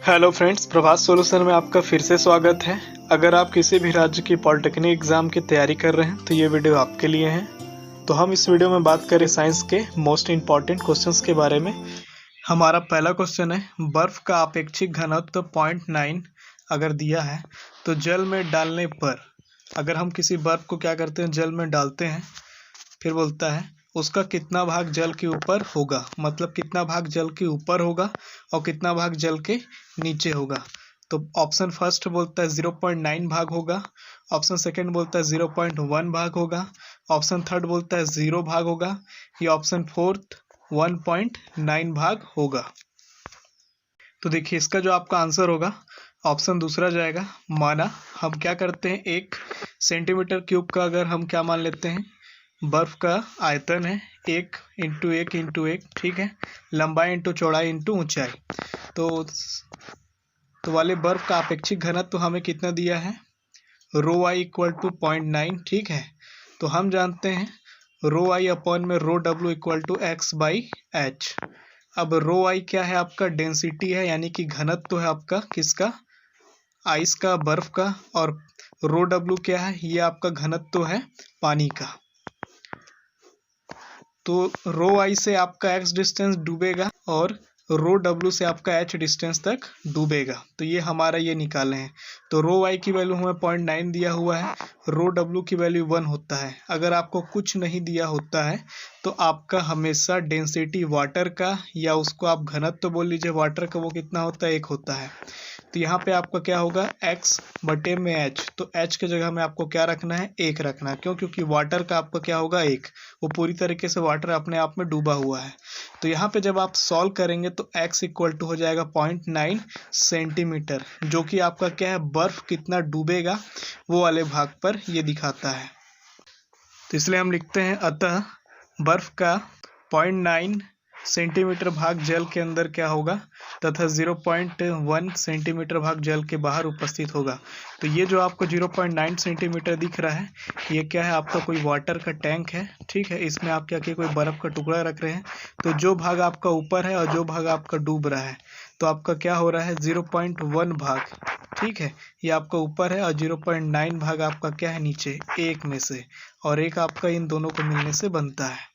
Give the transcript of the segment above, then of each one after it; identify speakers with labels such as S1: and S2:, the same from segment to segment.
S1: Hello friends, प्रभात solution में आपका फिर से स्वागत है। अगर आप किसी भी राज्य की पॉलिटेक्निक एग्जाम की तैयारी कर रहे हैं तो ये वीडियो आपके लिए है। तो हम इस वीडियो में बात करें साइंस के मोस्ट इम्पॉर्टेंट क्वेश्चंस के बारे में। हमारा पहला क्वेश्चन है, बर्फ का अपेक्षिक घनत्व 0.9 अगर दिया है तो जल में डालने पर, अगर हम किसी बर्फ को क्या करते हैं, जल में डालते हैं, फिर बोलता है उसका कितना भाग जल के ऊपर होगा, मतलब कितना भाग जल के ऊपर होगा और कितना भाग जल के नीचे होगा। तो ऑप्शन फर्स्ट बोलता है 0.9 भाग होगा, ऑप्शन सेकंड बोलता है 0.1 भाग होगा, ऑप्शन थर्ड बोलता है 0 भाग होगा, या ऑप्शन फोर्थ 1.9 भाग होगा। तो देखिए इसका जो आपका आंसर होगा ऑप्शन दूसरा जाएगा। माना हम क्या करते हैं, 1 सेंटीमीटर क्यूब का अगर हम क्या मान लेते हैं, बर्फ का आयतन है 1 × 1 × 1, ठीक है, लंबाई इंटू चौड़ाई इंटू ऊंचाई। तो वाले बर्फ का अपेक्षिक घनत्व तो हमें कितना दिया है, रो आई इक्वल टू 0.9, ठीक है। तो हम जानते हैं रो आई अपॉन में रो डब्ल्यू इक्वल टू x/h। अब रो आई क्या है, आपका डेंसिटी है, यानी कि घनत्व तो है आपका किसका, आइस का, बर्फ का। और रो डब्ल्यू क्या है, ये आपका घनत्व तो है पानी का। तो रो आई से आपका x डिस्टेंस डूबेगा और रो डब्ल्यू से आपका h डिस्टेंस तक डूबेगा। तो ये हमारा ये निकाले हैं। तो रो आई की वैल्यू हमें 0.9 दिया हुआ है, रो डब्ल्यू की वैल्यू 1 होता है। अगर आपको कुछ नहीं दिया होता है तो आपका हमेशा डेंसिटी वाटर का, या उसको आप घनत्व तो बोल लीजिए वाटर का, वो कितना होता है, 1 होता है। तो यहाँ पे आपका क्या होगा, x/h। तो h की जगह में आपको क्या रखना है, 1 रखना है। क्यों? क्योंकि वाटर का आपका क्या होगा, 1, वो पूरी तरीके से वाटर अपने आप में डूबा हुआ है। तो यहाँ पे जब आप सॉल्व करेंगे तो x इक्वल टू हो जाएगा 0.9 सेंटीमीटर, जो कि आपका क्या है, बर्फ कितना डूबेगा वो वाले भाग पर ये दिखाता है। तो इसलिए हम लिखते हैं, अतः बर्फ का 0.9 सेंटीमीटर भाग जल के अंदर क्या होगा तथा 0.1 सेंटीमीटर भाग जल के बाहर उपस्थित होगा। तो ये जो आपको 0.9 सेंटीमीटर दिख रहा है, ये क्या है, आपका कोई वाटर का टैंक है, ठीक है। इसमें आप क्या किए, कोई बर्फ का टुकड़ा रख रहे हैं। तो जो भाग आपका ऊपर है और जो भाग आपका डूब रहा है, तो आपका क्या हो रहा है, 0.1 भाग, ठीक है, ये आपका ऊपर है, और 0.9 भाग आपका क्या है, नीचे, एक में से, और एक आपका इन दोनों को मिलने से बनता है।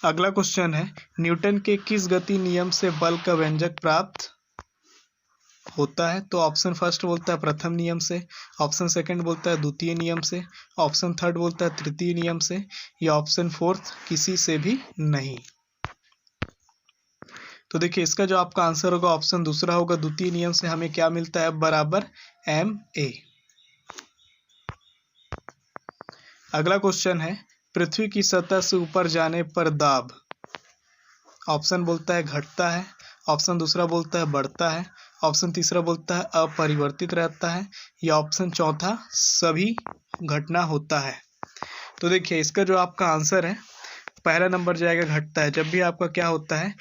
S1: अगला क्वेश्चन है, न्यूटन के किस गति नियम से बल का व्यंजक प्राप्त होता है। तो ऑप्शन फर्स्ट बोलता है प्रथम नियम से, ऑप्शन सेकंड बोलता है द्वितीय नियम से, ऑप्शन थर्ड बोलता है तृतीय नियम से, या ऑप्शन फोर्थ किसी से भी नहीं। तो देखिए इसका जो आपका आंसर होगा ऑप्शन दूसरा होगा, द्वितीय नियम से हमें क्या मिलता है, बराबर ma। अगला क्वेश्चन है, पृथ्वी की सतह से ऊपर जाने पर दाब, ऑप्शन बोलता है घटता है, ऑप्शन दूसरा बोलता है बढ़ता है, ऑप्शन तीसरा बोलता है अपरिवर्तित रहता है, या ऑप्शन चौथा सभी घटना होता है। तो देखिए इसका जो आपका आंसर है, पहला नंबर जाएगा घटता है। जब भी आपका क्या होता है,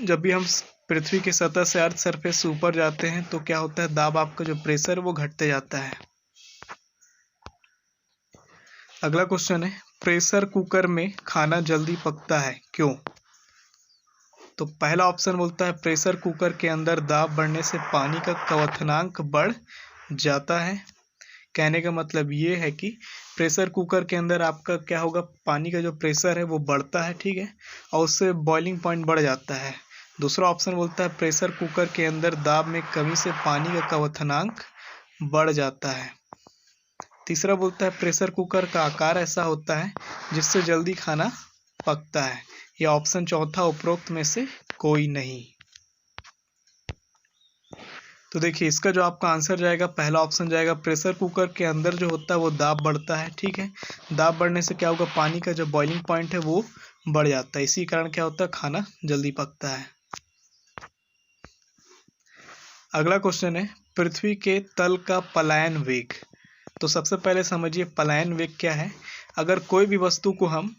S1: जब भी हम पृथ्वी की सतह से अर्थ सरफेस से ऊपर जाते हैं तो क्या होता है, दाब, आपका जो प्रेशर वो घटते जाता है। अगला क्वेश्चन है, प्रेशर कुकर में खाना जल्दी पकता है क्यों। तो पहला ऑप्शन बोलता है प्रेशर कुकर के अंदर दाब बढ़ने से पानी का क्वथनांक बढ़ जाता है। कहने का मतलब ये है कि प्रेशर कुकर के अंदर आपका क्या होगा, पानी का जो प्रेशर है वो बढ़ता है, ठीक है, और उससे बॉइलिंग पॉइंट बढ़ जाता है। दूसरा ऑप्शन बोलता है प्रेशर कुकर के अंदर दाब में कमी से पानी का क्वथनांक बढ़ जाता है। तीसरा बोलता है प्रेशर कुकर का आकार ऐसा होता है जिससे जल्दी खाना पकता है, या ऑप्शन चौथा उपरोक्त में से कोई नहीं। तो देखिए इसका जो आपका आंसर जाएगा, पहला ऑप्शन जाएगा, प्रेशर कुकर के अंदर जो होता है वो दाब बढ़ता है, ठीक है। दाब बढ़ने से क्या होगा, पानी का जो बॉइलिंग पॉइंट है वो बढ़ जाता है, इसी कारण क्या होता है, खाना जल्दी पकता है। अगला क्वेश्चन है, पृथ्वी के तल का पलायन वेग। तो सबसे पहले समझिए पलायन वेग क्या है। अगर कोई भी वस्तु को हम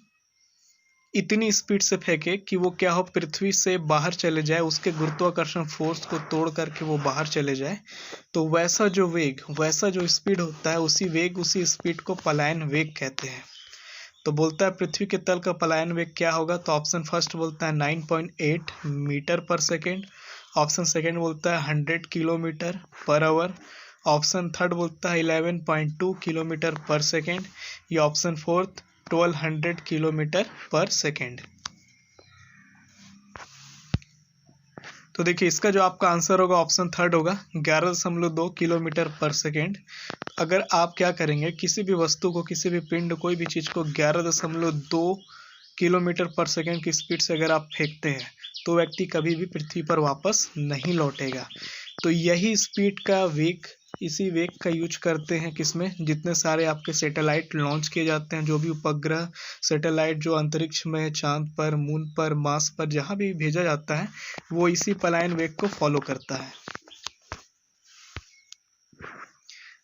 S1: इतनी स्पीड से फेंके कि वो क्या हो, पृथ्वी से बाहर चले जाए, उसके गुरुत्वाकर्षण फोर्स को तोड़ करके वो बाहर चले जाए, तो वैसा जो वेग, वैसा जो स्पीड होता है, उसी वेग उसी स्पीड को पलायन वेग कहते हैं। तो बोलता है पृथ्वी के तल का पलायन वेग क्या होगा, तो ऑप्शन फर्स्ट बोलता है 9.8 मीटर पर सेकेंड, ऑप्शन सेकेंड बोलता है 100 kilometre per hour, option third बोलता है 11.2 किलोमीटर पर सेकेंड, या ऑप्शन फोर्थ 1200 किलोमीटर पर सेकेंड। तो देखिए इसका जो आपका आंसर होगा ऑप्शन थर्ड होगा 11.2 किलोमीटर पर सेकेंड। अगर आप क्या करेंगे, किसी भी वस्तु को, किसी भी पिंड, कोई भी चीज़ को 11.2 किलोमीटर पर सेकेंड की स्पीड से अगर आप फेंकते हैं तो व्यक्ति कभी भी पृथ्वी पर वापस नहीं लौटेगा। तो यही स्पीड का वेग, इसी वेग का यूज करते हैं किसमें, जितने सारे आपके सैटेलाइट लॉन्च किए जाते हैं, जो भी उपग्रह सैटेलाइट जो अंतरिक्ष में, चांद पर, मून पर, मार्स पर जहां भी भेजा जाता है वो इसी पलायन वेग को फॉलो करता है।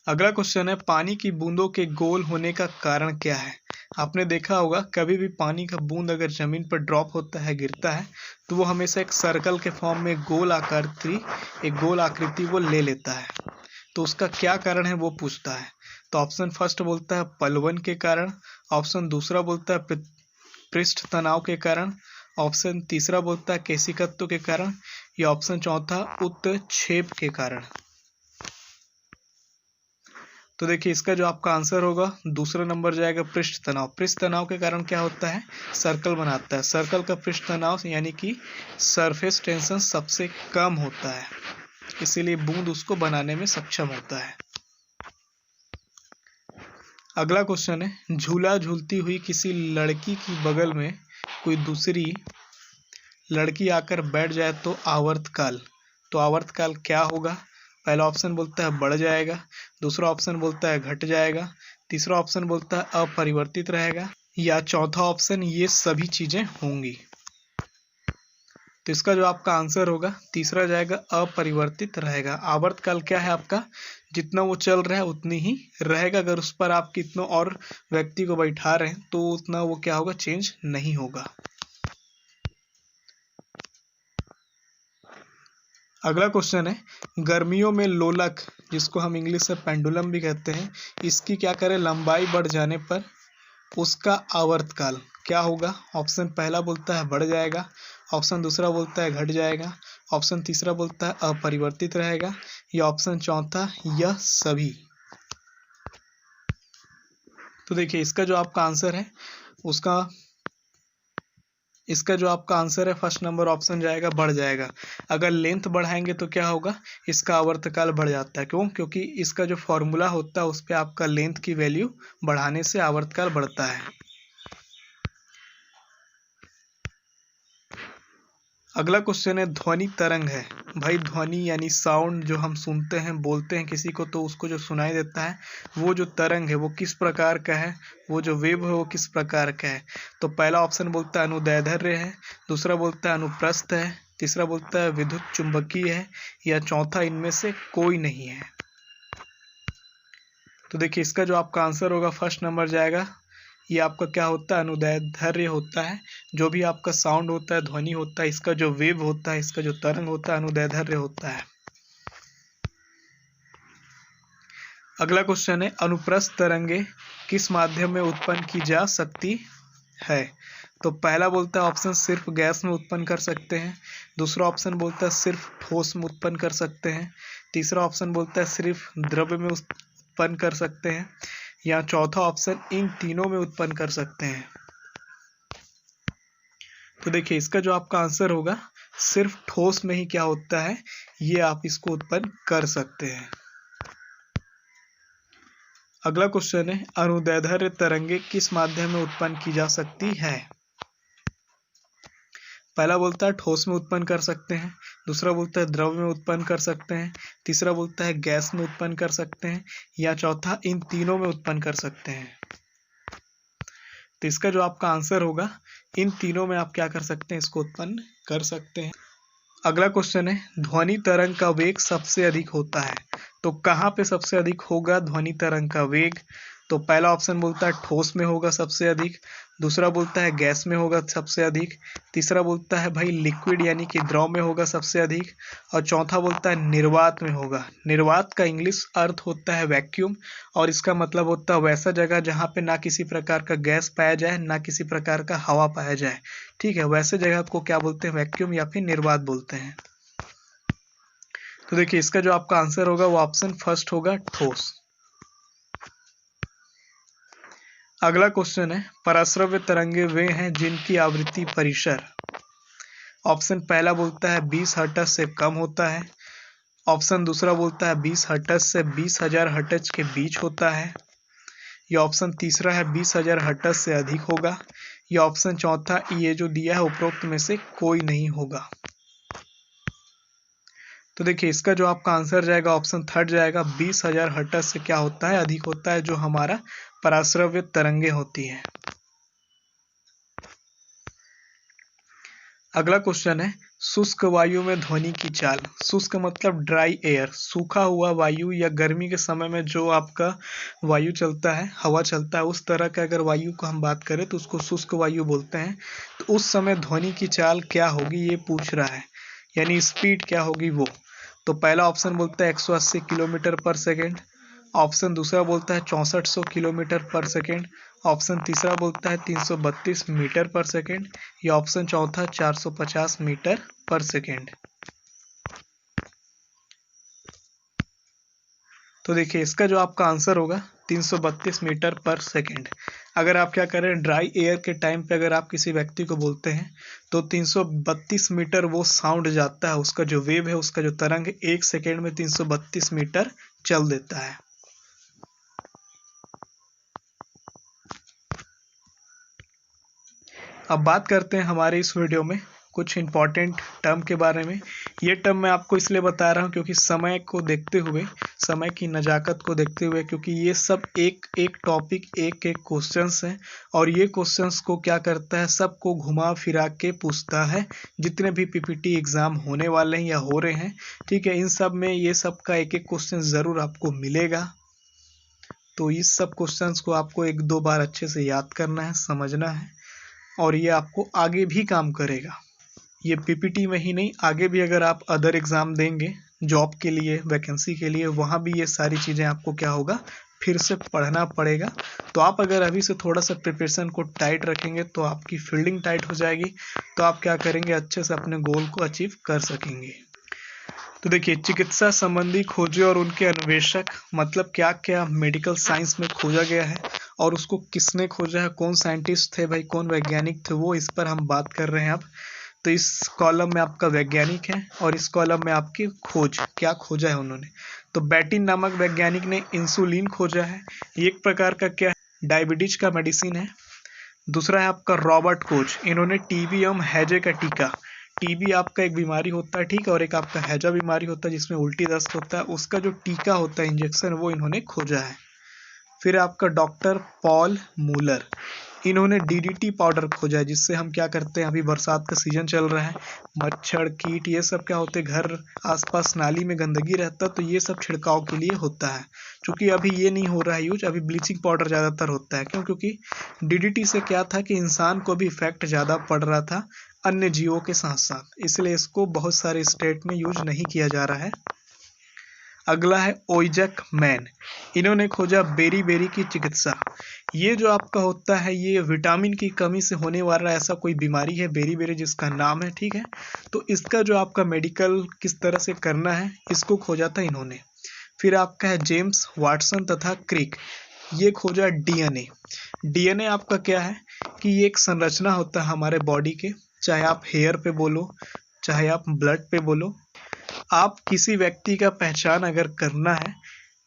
S1: अगला क्वेश्चन है पानी की बूंदों के गोल होने का कारण क्या है। आपने देखा होगा कभी भी पानी का बूंद अगर जमीन पर ड्रॉप होता है, गिरता है, तो वो हमेशा एक सर्कल के फॉर्म में एक गोल आकृति वो ले लेता है। तो उसका क्या कारण है वो पूछता है। तो ऑप्शन फर्स्ट बोलता है पलवन के कारण, ऑप्शन दूसरा बोलता है पृष्ठ तनाव के कारण, ऑप्शन तीसरा बोलता है केशिकत्व के कारण, या ऑप्शन चौथा उत्क्षेप के कारण। तो देखिए इसका जो आपका आंसर होगा दूसरा नंबर जाएगा पृष्ठ तनाव। पृष्ठ तनाव के कारण क्या होता है, सर्कल बनाता है, सर्कल का पृष्ठ तनाव यानी कि सरफेस टेंशन सबसे कम होता है, इसीलिए बूंद उसको बनाने में सक्षम होता है। अगला क्वेश्चन है झूला झूलती हुई किसी लड़की की बगल में कोई दूसरी लड़की आकर बैठ जाए तो आवर्तकाल क्या होगा। पहला ऑप्शन बोलता है बढ़ जाएगा, दूसरा ऑप्शन बोलता है घट जाएगा, तीसरा ऑप्शन बोलता है अपरिवर्तित रहेगा, या चौथा ऑप्शन ये सभी चीजें होंगी। तो इसका जो आपका आंसर होगा तीसरा जाएगा अपरिवर्तित रहेगा। आवर्तकाल क्या है आपका, जितना वो चल रहा है उतनी ही रहेगा, अगर उस पर आप कितना और व्यक्ति को बैठा रहे हैं तो उतना वो क्या होगा, चेंज नहीं होगा। अगला क्वेश्चन है गर्मियों में लोलक, जिसको हम इंग्लिश से पेंडुलम भी कहते हैं, इसकी क्या करें लंबाई बढ़ जाने पर उसका आवर्तकाल क्या होगा। ऑप्शन पहला बोलता है बढ़ जाएगा, ऑप्शन दूसरा बोलता है घट जाएगा, ऑप्शन तीसरा बोलता है अपरिवर्तित रहेगा, या ऑप्शन चौथा यह सभी। तो देखिए इसका जो आपका आंसर है फर्स्ट नंबर ऑप्शन जाएगा बढ़ जाएगा। अगर लेंथ बढ़ाएंगे तो क्या होगा, इसका आवर्तकाल बढ़ जाता है। क्यों, क्योंकि इसका जो फॉर्मूला होता है उस पर आपका लेंथ की वैल्यू बढ़ाने से आवर्तकाल बढ़ता है। अगला क्वेश्चन है ध्वनि तरंग है। भाई ध्वनि यानी साउंड जो हम सुनते हैं, बोलते हैं किसी को तो उसको जो सुनाई देता है, वो जो तरंग है वो किस प्रकार का है, वो जो वेव है वो किस प्रकार का है। तो पहला ऑप्शन बोलता है अनुदैर्ध्य है, दूसरा बोलता है अनुप्रस्थ है, तीसरा बोलता है विद्युत चुंबकीय है, या चौथा इनमें से कोई नहीं है। तो देखिए इसका जो आपका आंसर होगा फर्स्ट नंबर जाएगा, ये आपका क्या होता है अनुदैर्ध्य होता है। जो भी आपका साउंड होता है, ध्वनि होता है, इसका जो वेव होता है, इसका जो तरंग होता है अनुदैर्ध्य होता है। अगला क्वेश्चन है अनुप्रस्थ तरंगे किस माध्यम में उत्पन्न की जा सकती है। तो पहला बोलता है ऑप्शन सिर्फ गैस में उत्पन्न कर सकते हैं, दूसरा ऑप्शन बोलता है सिर्फ ठोस में उत्पन्न कर सकते हैं, तीसरा ऑप्शन बोलता है सिर्फ द्रव्य में उत्पन्न कर सकते हैं, या चौथा ऑप्शन इन तीनों में उत्पन्न कर सकते हैं। तो देखिए इसका जो आपका आंसर होगा सिर्फ ठोस में ही क्या होता है, ये आप इसको उत्पन्न कर सकते हैं। अगला क्वेश्चन है अनुदैर्ध्य तरंगे किस माध्यम में उत्पन्न की जा सकती है। पहला बोलता है ठोस में उत्पन्न कर सकते हैं, दूसरा बोलता है द्रव में उत्पन्न कर सकते हैं, तीसरा बोलता है गैस में उत्पन्न कर सकते हैं, या चौथा इन तीनों में उत्पन्न कर सकते हैं। तो इसका जो आपका आंसर होगा इन तीनों में आप क्या कर सकते हैं, इसको उत्पन्न कर सकते हैं। अगला क्वेश्चन है ध्वनि तरंग का वेग सबसे अधिक होता है। तो कहाँ पे सबसे अधिक होगा ध्वनि तरंग का वेग। तो पहला ऑप्शन बोलता है ठोस में होगा सबसे अधिक, दूसरा बोलता है गैस में होगा सबसे अधिक, तीसरा बोलता है भाई लिक्विड यानी कि द्रव में होगा सबसे अधिक, और चौथा बोलता है निर्वात में होगा। निर्वात का इंग्लिश अर्थ होता है वैक्यूम, और इसका मतलब होता है वैसा जगह जहाँ पे ना किसी प्रकार का गैस पाया जाए ना किसी प्रकार का हवा पाया जाए। ठीक है, वैसे जगह को क्या बोलते हैं, वैक्यूम या फिर निर्वात बोलते हैं। तो देखिए इसका जो आपका आंसर होगा वो ऑप्शन फर्स्ट होगा, ठोस। अगला क्वेश्चन है, पराश्रव्य तरंगे वे हैं जिनकी आवृत्ति परिसर। ऑप्शन पहला बोलता है 20 हर्ट्ज से कम होता है, ऑप्शन दूसरा बोलता है 20 हर्ट्ज से 20,000 हर्ट्ज के बीच होता है, या ऑप्शन तीसरा है 20,000 हर्ट्ज से अधिक होगा, या ऑप्शन चौथा ये जो दिया है उपरोक्त में से कोई नहीं होगा। तो देखिए इसका जो आपका आंसर जाएगा ऑप्शन थर्ड जाएगा, 20,000 हर्ट्ज से क्या होता है, अधिक होता है, जो हमारा पराश्रव्य तरंगे होती है। अगला क्वेश्चन है, शुष्क वायु में ध्वनि की चाल। शुष्क मतलब ड्राई एयर, सूखा हुआ वायु या गर्मी के समय में जो आपका वायु चलता है, हवा चलता है, उस तरह का अगर वायु को हम बात करें तो उसको शुष्क वायु बोलते हैं। तो उस समय ध्वनि की चाल क्या होगी ये पूछ रहा है, यानी स्पीड क्या होगी वो। तो पहला ऑप्शन बोलता है 180 किलोमीटर पर सेकेंड, ऑप्शन दूसरा बोलता है 6400 किलोमीटर पर सेकेंड, ऑप्शन तीसरा बोलता है 332 मीटर पर सेकेंड, या ऑप्शन चौथा 450 मीटर पर सेकेंड। तो देखिए इसका जो आपका आंसर होगा 332 मीटर पर सेकेंड। अगर आप क्या करें, ड्राई एयर के टाइम पे अगर आप किसी व्यक्ति को बोलते हैं तो 332 मीटर वो साउंड जाता है, उसका जो वेव है, उसका जो तरंग है, 1 सेकेंड में 332 मीटर चल देता है। अब बात करते हैं हमारे इस वीडियो में कुछ इंपॉर्टेंट टर्म के बारे में। ये टर्म मैं आपको इसलिए बता रहा हूँ क्योंकि समय को देखते हुए, समय की नज़ाकत को देखते हुए, क्योंकि ये सब एक एक टॉपिक, एक एक क्वेश्चंस हैं, और ये क्वेश्चंस को क्या करता है, सबको घुमा फिरा के पूछता है। जितने भी पीपीटी एग्ज़ाम होने वाले हैं या हो रहे हैं, ठीक है, इन सब में ये सब का एक एक क्वेश्चन ज़रूर आपको मिलेगा। तो इस सब क्वेश्चंस को आपको 1-2 बार अच्छे से याद करना है, समझना है, और ये आपको आगे भी काम करेगा। ये पीपीटी में ही नहीं, आगे भी अगर आप अदर एग्ज़ाम देंगे जॉब के लिए, वैकेंसी के लिए, वहाँ भी ये सारी चीज़ें आपको क्या होगा, फिर से पढ़ना पड़ेगा। तो आप अगर अभी से थोड़ा सा प्रिपरेशन को टाइट रखेंगे तो आपकी फील्डिंग टाइट हो जाएगी, तो आप क्या करेंगे, अच्छे से अपने गोल को अचीव कर सकेंगे। तो देखिए चिकित्सा संबंधी खोजें और उनके अन्वेषक, मतलब क्या क्या मेडिकल साइंस में खोजा गया है और उसको किसने खोजा है, कौन साइंटिस्ट थे भाई, कौन वैज्ञानिक थे, वो इस पर हम बात कर रहे हैं अब। तो इस कॉलम में आपका वैज्ञानिक है और इस कॉलम में आपकी खोज, क्या खोजा है उन्होंने। तो बैटिन नामक वैज्ञानिक ने इंसुलिन खोजा है, ये एक प्रकार का क्या है, डायबिटीज का मेडिसिन है। दूसरा है आपका रॉबर्ट कोच, इन्होंने टीबी एवं हैजे का टीका, टीबी आपका एक बीमारी होता है, ठीक है, और एक आपका हैजा बीमारी होता है जिसमें उल्टी दस्त होता है, उसका जो टीका होता है, इंजेक्शन, वो इन्होंने खोजा है। फिर आपका डॉक्टर पॉल मूलर, इन्होंने डीडीटी पाउडर खोजा है, जिससे हम क्या करते हैं, अभी बरसात का सीजन चल रहा है, मच्छर कीट ये सब क्या होते हैं, घर आसपास नाली में गंदगी रहता है, तो ये सब छिड़काव के लिए होता है। क्योंकि अभी ये नहीं हो रहा है यूज, अभी ब्लीचिंग पाउडर ज़्यादातर होता है। क्यों? क्योंकि डीडीटी से क्या था कि इंसान को भी इफेक्ट ज़्यादा पड़ रहा था अन्य जीवों के साथ साथ, इसलिए इसको बहुत सारे स्टेट में यूज नहीं किया जा रहा है। अगला है ओइजक मैन, इन्होंने खोजा बेरी बेरी की चिकित्सा। ये जो आपका होता है, ये विटामिन की कमी से होने वाला ऐसा कोई बीमारी है, बेरी बेरी जिसका नाम है, ठीक है। तो इसका जो आपका मेडिकल किस तरह से करना है, इसको खोजा था इन्होंने। फिर आपका है जेम्स वाटसन तथा क्रिक, ये खोजा डीएनए। डीएनए आपका क्या है कि ये एक संरचना होता है हमारे बॉडी के, चाहे आप हेयर पे बोलो, चाहे आप ब्लड पे बोलो, आप किसी व्यक्ति का पहचान अगर करना है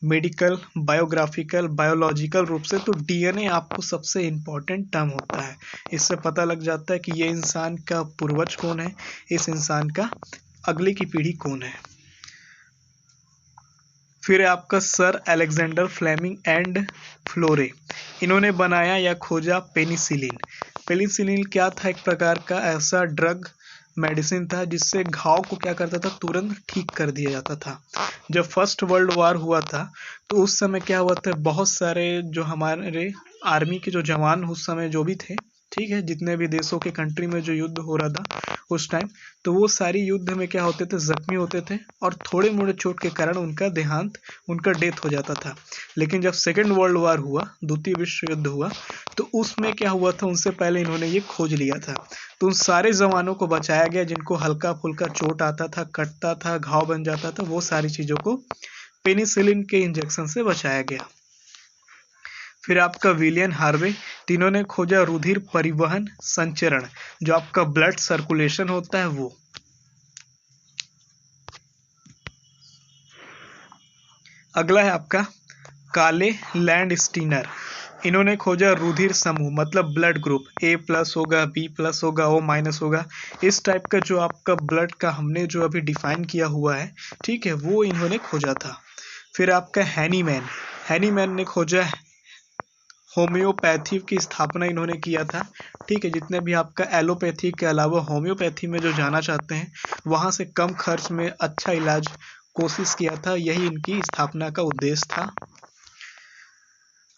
S1: मेडिकल, बायोग्राफिकल, बायोलॉजिकल रूप से, तो डीएनए आपको सबसे इम्पोर्टेंट टर्म होता है। इससे पता लग जाता है कि ये इंसान का पूर्वज कौन है, इस इंसान का अगले की पीढ़ी कौन है। फिर आपका सर अलेक्जेंडर फ्लेमिंग एंड फ्लोरे, इन्होंने बनाया या खोजा पेनिसिलिन। पेनिसिलिन क्या था, एक प्रकार का ऐसा ड्रग मेडिसिन था जिससे घाव को क्या करता था, तुरंत ठीक कर दिया जाता था। जब फर्स्ट वर्ल्ड वॉर हुआ था तो उस समय क्या हुआ था, बहुत सारे जो हमारे आर्मी के जो जवान उस समय जो भी थे, ठीक है, जितने भी देशों के कंट्री में जो युद्ध हो रहा था उस टाइम, तो वो सारी युद्ध में क्या होते थे, जख्मी होते थे और थोड़े मोड़े चोट के कारण उनका देहांत, उनका डेथ हो जाता था। लेकिन जब सेकेंड वर्ल्ड वॉर हुआ, द्वितीय विश्व युद्ध हुआ, तो उसमें क्या हुआ था, उनसे पहले इन्होंने ये खोज लिया था। तो उन सारे जवानों को बचाया गया जिनको हल्का फुल्का चोट आता था, कटता था, घाव बन जाता था, वो सारी चीज़ों को पेनिसिलिन के इंजेक्शन से बचाया गया। फिर आपका विलियम हार्वे, तीनों ने खोजा रुधिर परिवहन संचरण, जो आपका ब्लड सर्कुलेशन होता है वो। अगला है आपका काले लैंडस्टीनर, इन्होंने खोजा रुधिर समूह, मतलब ब्लड ग्रुप, A+ होगा, B+ होगा, O- होगा, इस टाइप का जो आपका ब्लड का हमने जो अभी डिफाइन किया हुआ है, ठीक है, वो इन्होंने खोजा था। फिर आपका हैनीमैन ने खोजा होम्योपैथी की स्थापना इन्होंने किया था, ठीक है। जितने भी आपका एलोपैथी के अलावा होम्योपैथी में जो जाना चाहते हैं, वहाँ से कम खर्च में अच्छा इलाज कोशिश किया था, यही इनकी स्थापना का उद्देश्य था।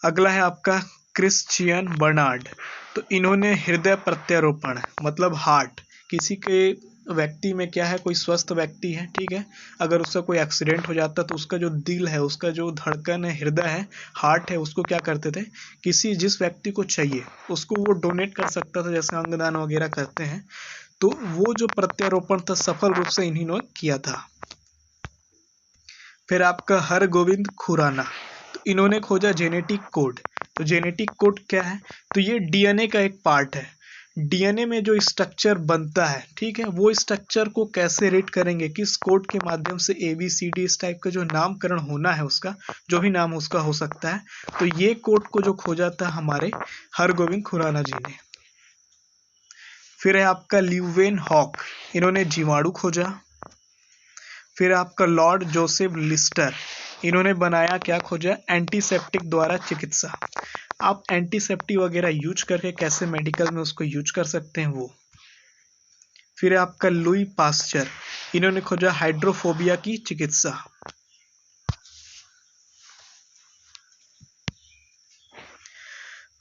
S1: अगला है आपका क्रिश्चियन बर्नार्ड, तो इन्होंने हृदय प्रत्यारोपण, मतलब हार्ट, किसी के व्यक्ति में क्या है, कोई स्वस्थ व्यक्ति है, ठीक है, अगर उसका कोई एक्सीडेंट हो जाता तो उसका जो दिल है, उसका जो धड़कन है, हृदय है, हार्ट है, उसको क्या करते थे, किसी जिस व्यक्ति को चाहिए उसको वो डोनेट कर सकता था, जैसे अंगदान वगैरह करते हैं, तो वो जो प्रत्यारोपण था सफल रूप से इन्होंने किया था। फिर आपका हरगोविंद खुराना, तो इन्होंने खोजा जेनेटिक कोड। तो जेनेटिक कोड क्या है, तो ये डीएनए का एक पार्ट है। डीएनए में जो स्ट्रक्चर बनता है, ठीक है, वो स्ट्रक्चर को कैसे रीड करेंगे, किस कोड के माध्यम से, ABCD इस टाइप का जो नामकरण होना है उसका, जो भी नाम उसका हो सकता है, तो ये कोड को जो खोजा था हमारे हरगोविंद खुराना जी ने। फिर है आपका ल्यूवेन हॉक, इन्होंने जीवाणु खोजा। फिर आपका लॉर्ड जोसेफ लिस्टर, इन्होंने बनाया क्या खोजा, एंटीसेप्टिक द्वारा चिकित्सा। आप एंटीसेप्टिक वगैरह यूज करके कैसे मेडिकल में उसको यूज कर सकते हैं वो। फिर आपका लुई पास्चर, इन्होंने खोजा हाइड्रोफोबिया की चिकित्सा।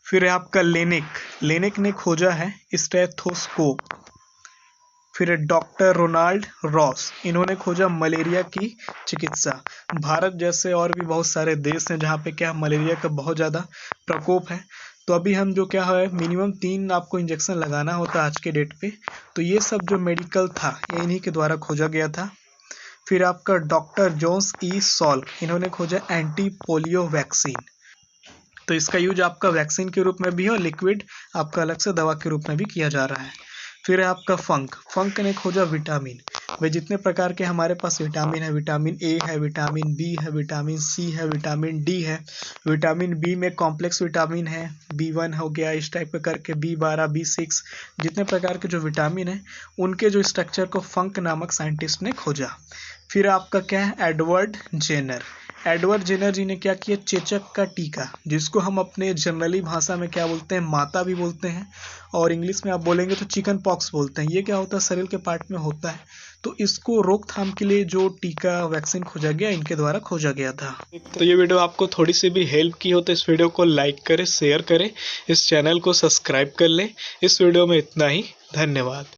S1: फिर है आपका लेनिक ने खोजा है स्टेथोस्कोप। फिर डॉक्टर रोनाल्ड रॉस, इन्होंने खोजा मलेरिया की चिकित्सा। भारत जैसे और भी बहुत सारे देश हैं जहाँ पे क्या मलेरिया का बहुत ज़्यादा प्रकोप है, तो अभी हम जो क्या है मिनिमम 3 आपको इंजेक्शन लगाना होता है आज के डेट पे, तो ये सब जो मेडिकल था ये इन्हीं के द्वारा खोजा गया था। फिर आपका डॉक्टर जोन्स ई सॉल्क, इन्होंने खोजा एंटी पोलियो वैक्सीन, तो इसका यूज आपका वैक्सीन के रूप में भी है और लिक्विड आपका अलग से दवा के रूप में भी किया जा रहा है। फिर है आपका फंक ने खोजा विटामिन, भाई जितने प्रकार के हमारे पास विटामिन है, विटामिन ए है, विटामिन बी है, विटामिन सी है, विटामिन डी है। विटामिन बी में कॉम्प्लेक्स विटामिन है, B1 हो गया, इस टाइप का करके B12 B6, जितने प्रकार के जो विटामिन है उनके जो स्ट्रक्चर को फंक नामक साइंटिस्ट ने खोजा। फिर आपका क्या है एडवर्ड जेनर जी ने क्या किया, चेचक का टीका, जिसको हम अपने जनरली भाषा में क्या बोलते हैं, माता भी बोलते हैं, और इंग्लिश में आप बोलेंगे तो चिकन पॉक्स बोलते हैं। ये क्या होता है, शरीर के पार्ट में होता है, तो इसको रोकथाम के लिए जो टीका वैक्सीन खोजा गया इनके द्वारा खोजा गया था। तो ये वीडियो आपको थोड़ी सी भी हेल्प की हो तो इस वीडियो को लाइक करें, शेयर करें, इस चैनल को सब्सक्राइब कर लें। इस वीडियो में इतना ही, धन्यवाद।